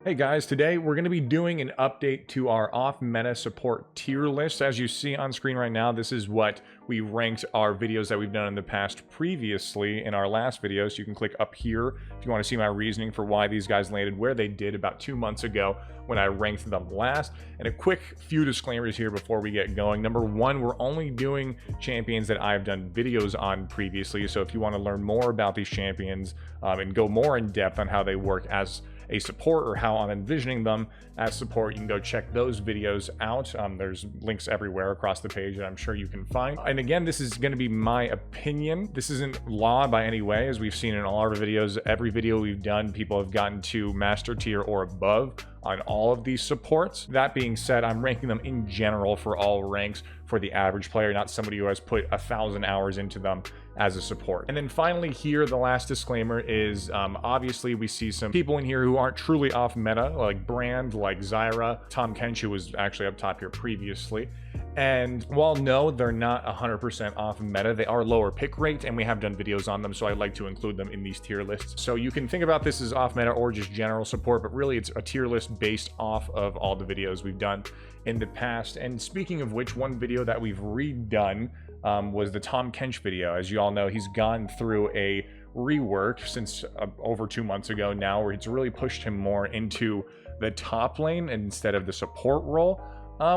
Hey guys, today we're going to be doing an update to our off-meta support tier list. As you see on screen right now, this is what we ranked our videos that we've done in the past previously in our last video. So you can click up here if you want to see my reasoning for why these guys landed where they did about 2 months ago when I ranked them last. And a quick few disclaimers here before we get going. Number one, we're only doing champions that I've done videos on previously. So if you want to learn more about these champions and go more in depth on how they work as a support or how I'm envisioning them as support, you can go check those videos out. There's links everywhere across the page that I'm sure you can find. And again, this is going to be my opinion. This isn't law by any way. As we've seen in all our videos, every video we've done, people have gotten to master tier or above on all of these supports. That being said, I'm ranking them in general for all ranks for the average player, not somebody who has put 1,000 hours into them as a support. And then finally here, the last disclaimer is obviously we see some people in here who aren't truly off meta, like Brand, like Xerath, Tahm Kench, who was actually up top here previously. And while no, they're not 100% off meta, they are lower pick rate, and we have done videos on them, so I like to include them in these tier lists. So you can think about this as off meta or just general support, but really it's a tier list based off of all the videos we've done in the past. And speaking of which, one video that we've redone was the Tahm Kench video. As you all know, he's gone through a rework since over 2 months ago now, where it's really pushed him more into the top lane instead of the support role.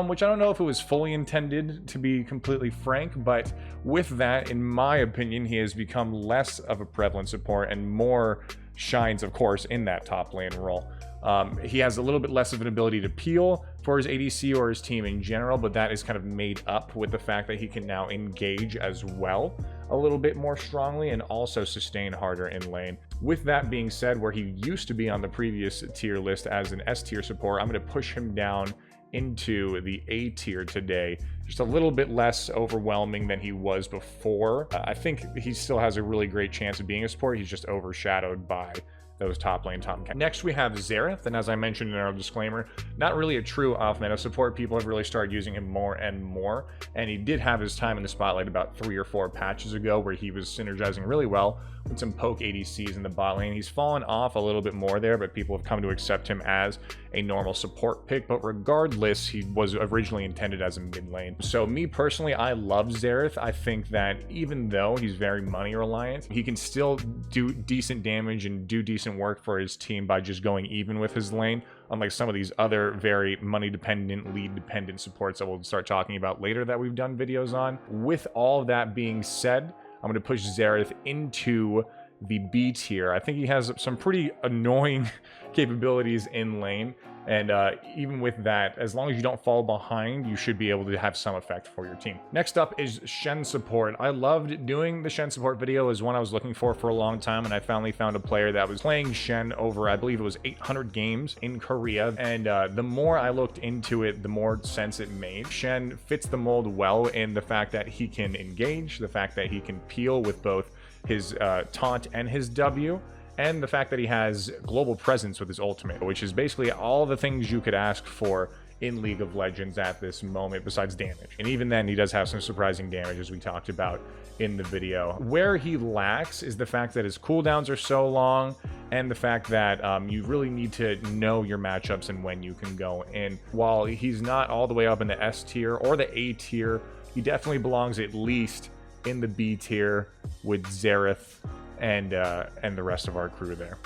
Which I don't know if it was fully intended, to be completely frank, but with that, in my opinion, he has become less of a prevalent support and more shines, of course, in that top lane role. He has a little bit less of an ability to peel for his ADC or his team in general, but that is kind of made up with the fact that he can now engage as well a little bit more strongly and also sustain harder in lane. With that being said, where he used to be on the previous tier list as an S tier support, I'm going to push him down into the A tier today, just a little bit less overwhelming than he was before. I think he still has a really great chance of being a support. He's just overshadowed by those top lane Tahm Kench. Next we have Xerath, and as I mentioned in our disclaimer, not really a true off meta support. People have really started using him more and more, and he did have his time in the spotlight about 3 or 4 patches ago where he was synergizing really well with some poke ADCs in the bot lane. He's fallen off a little bit more there, but people have come to accept him as a normal support pick. But regardless, he was originally intended as a mid lane. So me personally, I love Xerath. I think that even though he's very money reliant, he can still do decent damage and do decent work for his team by just going even with his lane, unlike some of these other very money dependent, lead dependent supports that we'll start talking about later that we've done videos on. With all that being said, I'm going to push Xerath into the B tier. I think he has some pretty annoying capabilities in lane, and even with that, as long as you don't fall behind, you should be able to have some effect for your team. Next up is Shen support. I loved doing the Shen support video. It was one I was looking for a long time, and I finally found a player that was playing Shen over, I believe it was 800 games in Korea, and the more I looked into it, the more sense it made. Shen fits the mold well in the fact that he can engage, the fact that he can peel with both his taunt and his W, and the fact that he has global presence with his ultimate, which is basically all the things you could ask for in League of Legends at this moment besides damage. And even then, he does have some surprising damage, as we talked about in the video. Where he lacks is the fact that his cooldowns are so long, and the fact that you really need to know your matchups and when you can go in. While he's not all the way up in the S tier or the A tier, he definitely belongs at least in the B tier with Xerath and the rest of our crew there.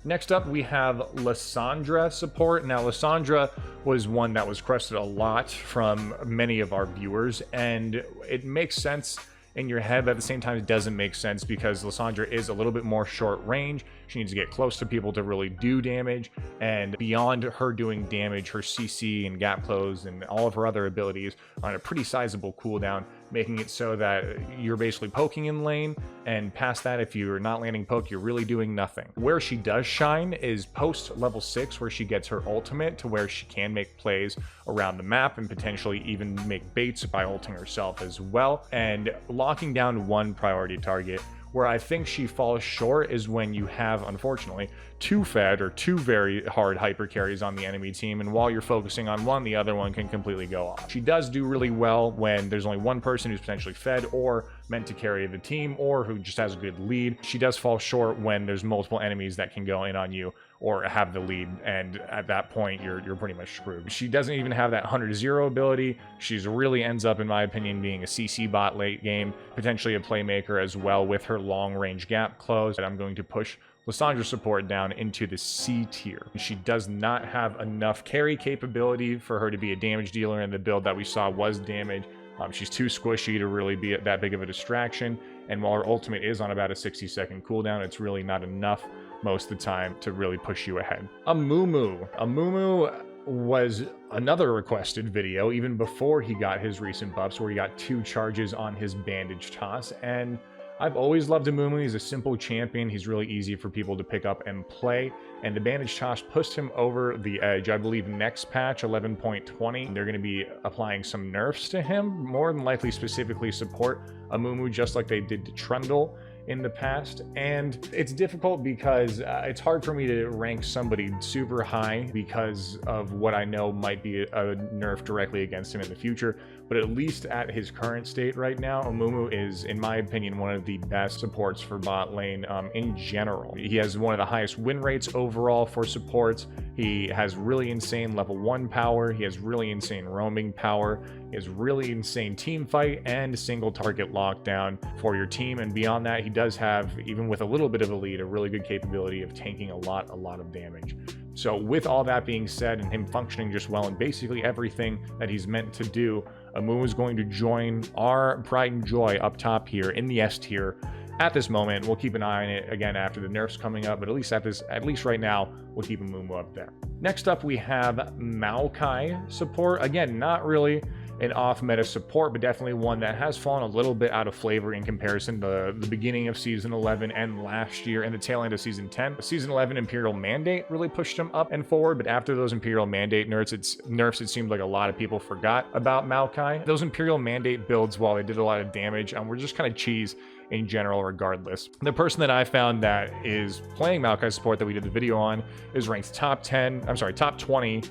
Next up, we have LIssandra support. Now, LIssandra was one that was requested a lot from many of our viewers, and it makes sense in your head, but at the same time it doesn't make sense because LIssandra is a little bit more short range. She needs to get close to people to really do damage, and beyond her doing damage, her CC and gap close and all of her other abilities are on a pretty sizable cooldown, making it so that you're basically poking in lane, and past that, if you're not landing poke, you're really doing nothing. Where she does shine is post level 6, where she gets her ultimate to where she can make plays around the map and potentially even make baits by ulting herself as well, and locking down one priority target. Where I think she falls short is when you have, unfortunately, 2 fed or 2 very hard hyper carries on the enemy team, and while you're focusing on one, the other one can completely go off. She does do really well when there's only one person who's potentially fed or meant to carry the team, or who just has a good lead. She does fall short when there's multiple enemies that can go in on you or have the lead, and at that point you're pretty much screwed. She doesn't even have that 100-0 ability. She's really ends up, in my opinion, being a CC bot late game, potentially a playmaker as well with her long range gap close. And I'm going to push LIssandra support down into the C tier. She does not have enough carry capability for her to be a damage dealer, and the build that we saw was damage. She's too squishy to really be that big of a distraction, and while her ultimate is on about a 60-second cooldown, it's really not enough most of the time to really push you ahead. Amumu. Amumu was another requested video even before he got his recent buffs, where he got 2 charges on his bandage toss, and I've always loved Amumu. He's a simple champion. He's really easy for people to pick up and play. And the bandage toss pushed him over the edge. I believe next patch, 11.20, they're going to be applying some nerfs to him. More than likely specifically support Amumu, just like they did to Trundle in the past. And it's difficult because it's hard for me to rank somebody super high because of what I know might be a nerf directly against him in the future. But at least at his current state right now, Amumu is, in my opinion, one of the best supports for bot lane in general. He has one of the highest win rates overall for supports. He has really insane level 1 power. He has really insane roaming power. He has really insane team fight and single target lockdown for your team. And beyond that, he does have, even with a little bit of a lead, a really good capability of tanking a lot of damage. So with all that being said, and him functioning just well in basically everything that he's meant to do, Amumu is going to join our pride and joy up top here in the S tier. At this moment, we'll keep an eye on it again after the nerfs coming up, but at least right now, we'll keep Amumu up there. Next up, we have Maokai support. Again, not really an off-meta support, but definitely one that has fallen a little bit out of flavor in comparison to the beginning of Season 11 and last year and the tail end of Season 10. Season 11 Imperial Mandate really pushed him up and forward, but after those Imperial Mandate nerfs, it seemed like a lot of people forgot about Maokai. Those Imperial Mandate builds, while they did a lot of damage, were just kind of cheese in general regardless. The person that I found that is playing Maokai support that we did the video on is ranked top 20,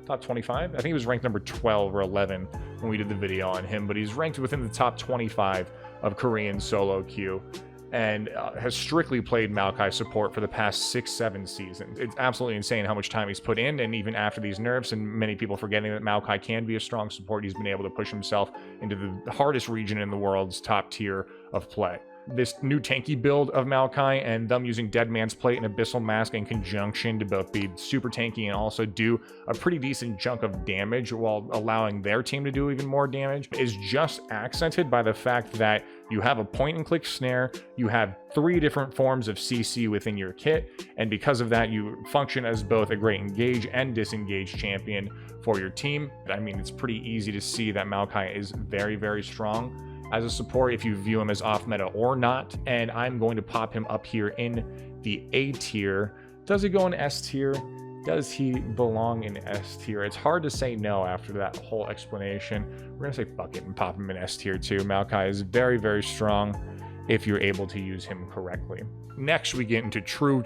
top 25. I think he was ranked number 12 or 11 when we did the video on him, but he's ranked within the top 25 of Korean solo queue and has strictly played Maokai support for the past 6-7 seasons. It's absolutely insane how much time he's put in, and even after these nerfs and many people forgetting that Maokai can be a strong support, he's been able to push himself into the hardest region in the world's top tier of play. This new tanky build of Maokai and them using Dead Man's Plate and Abyssal Mask in conjunction to both be super tanky and also do a pretty decent chunk of damage while allowing their team to do even more damage is just accented by the fact that you have a point-and-click snare, you have 3 different forms of CC within your kit, and because of that, you function as both a great engage and disengage champion for your team. I mean, it's pretty easy to see that Maokai is very, very strong as a support if you view him as off meta or not, and I'm going to pop him up here in the A tier. Does he go in S tier? Does he belong in S tier? It's hard to say no after that whole explanation. We're gonna say fuck it and pop him in S tier too. Maokai is very, very strong if you're able to use him correctly. Next, we get into true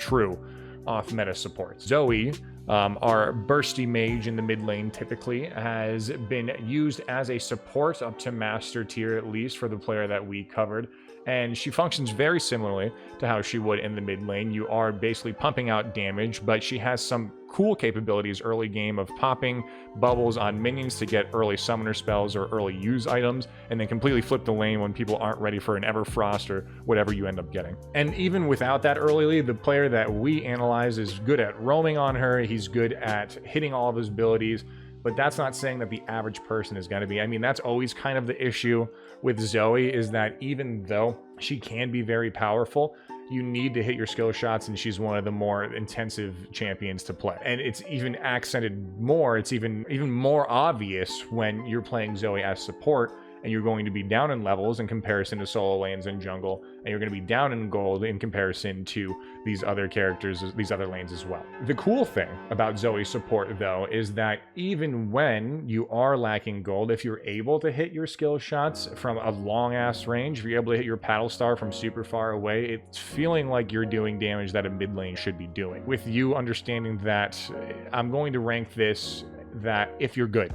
off meta supports. Zoe, our bursty mage in the mid lane, typically has been used as a support up to master tier, at least for the player that we covered, and she functions very similarly to how she would in the mid lane. You are basically pumping out damage, but she has some cool capabilities early game of popping bubbles on minions to get early summoner spells or early use items, and then completely flip the lane when people aren't ready for an Everfrost or whatever you end up getting. And even without that early lead, the player that we analyze is good at roaming on her. He's good at hitting all of his abilities, but that's not saying that the average person is going to be. I mean, that's always kind of the issue with Zoe, is that even though she can be very powerful, you need to hit your skill shots, and she's one of the more intensive champions to play. And it's even accented more, it's even more obvious when you're playing Zoe as support and you're going to be down in levels in comparison to solo lanes and jungle, and you're going to be down in gold in comparison to these other characters, these other lanes as well. The cool thing about Zoe's support, though, is that even when you are lacking gold, if you're able to hit your skill shots from a long-ass range, if you're able to hit your paddle star from super far away, it's feeling like you're doing damage that a mid lane should be doing. With you understanding that, I'm going to rank this that if you're good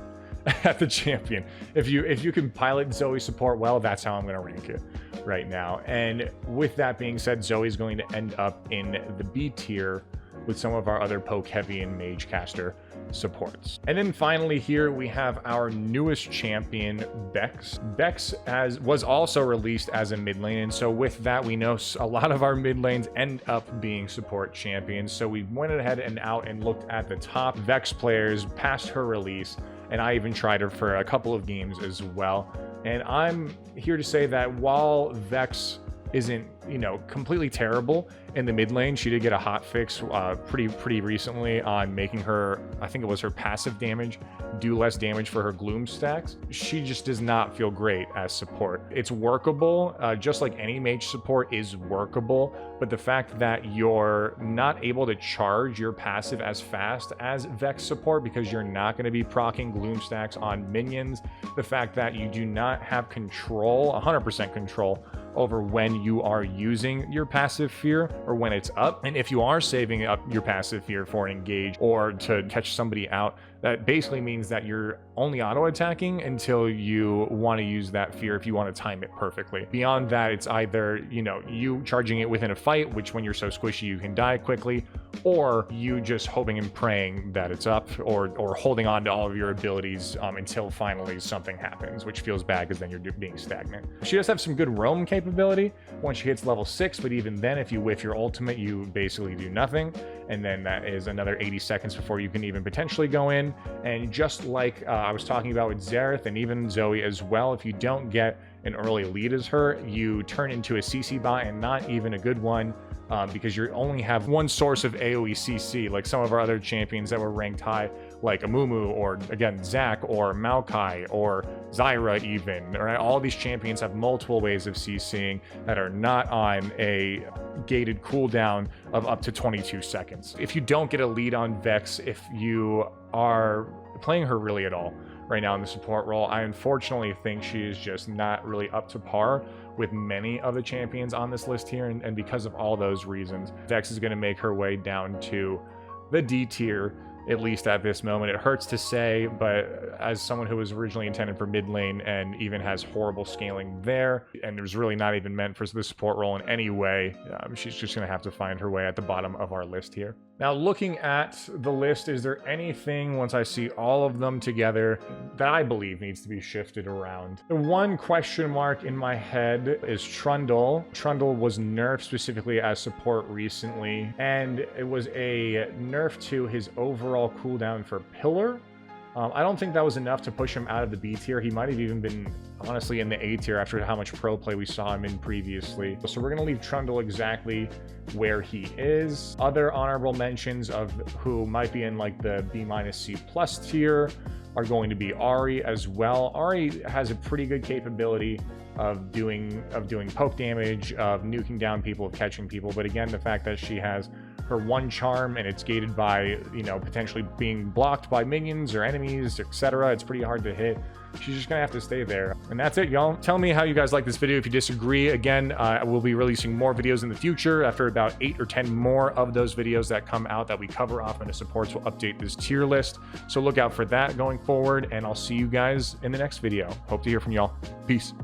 at the champion, if you can pilot Zoe support well, that's how I'm going to rank it right now. And with that being said, Zoe's going to end up in the B tier with some of our other poke heavy and mage caster supports. And then finally here we have our newest champion, Bex. Bex was also released as a mid lane, and so with that we know a lot of our mid lanes end up being support champions. So we went ahead and out and looked at the top Vex players past her release, and I even tried her for a couple of games as well. And I'm here to say that while Vex isn't, you know, completely terrible in the mid lane, she did get a hot fix pretty recently on making her, I think it was her passive damage, do less damage for her gloom stacks. She just does not feel great as support. It's workable, just like any mage support is workable, but the fact that you're not able to charge your passive as fast as Vex support because you're not going to be proccing gloom stacks on minions, the fact that you do not have control, 100% control over when you are using your passive fear or when it's up, and if you are saving up your passive fear for an engage or to catch somebody out, that basically means that you're only auto attacking until you want to use that fear if you want to time it perfectly. Beyond that, it's either, you know, you charging it within a fight, which when you're so squishy you can die quickly, or you just hoping and praying that it's up, or holding on to all of your abilities until finally something happens, which feels bad because then you're being stagnant. She does have some good roam capability once she hits level 6, but even then, if you whiff your ultimate, you basically do nothing, and then that is another 80 seconds before you can even potentially go in. And just like I was talking about with Xerath and even Zoe as well, if you don't get an early lead as her, you turn into a CC bot, and not even a good one, because you only have one source of AoE CC, like some of our other champions that were ranked high, like Amumu, or again Zac, or Maokai, or Xerath even. Right? All these champions have multiple ways of CCing that are not on a gated cooldown of up to 22 seconds. If you don't get a lead on Vex, if you are playing her really at all right now in the support role, I unfortunately think she is just not really up to par with many of the champions on this list here, and because of all those reasons, Vex is going to make her way down to the D tier, at least at this moment. It hurts to say, but as someone who was originally intended for mid lane and even has horrible scaling there, and it was really not even meant for the support role in any way, she's just going to have to find her way at the bottom of our list here. Now, looking at the list, is there anything, once I see all of them together, that I believe needs to be shifted around? The one question mark in my head is Trundle. Trundle was nerfed specifically as support recently, and it was a nerf to his overall cooldown for Pillar. I don't think that was enough to push him out of the B tier. He might have even been, honestly, in the A tier after how much pro play we saw him in previously. So we're going to leave Trundle exactly where he is. Other honorable mentions of who might be in like the B-C+ tier are going to be Ahri as well. Ahri has a pretty good capability of doing poke damage, of nuking down people, of catching people, but again, the fact that she has her one charm and it's gated by, you know, potentially being blocked by minions or enemies, etc., it's pretty hard to hit. She's just gonna have to stay there. And that's it, y'all. Tell me how you guys like this video. If you disagree, again, we'll be releasing more videos in the future. After about 8 or 10 more of those videos that come out that we cover off into supports, we'll update this tier list. So look out for that going forward, and I'll see you guys in the next video. Hope to hear from y'all. Peace.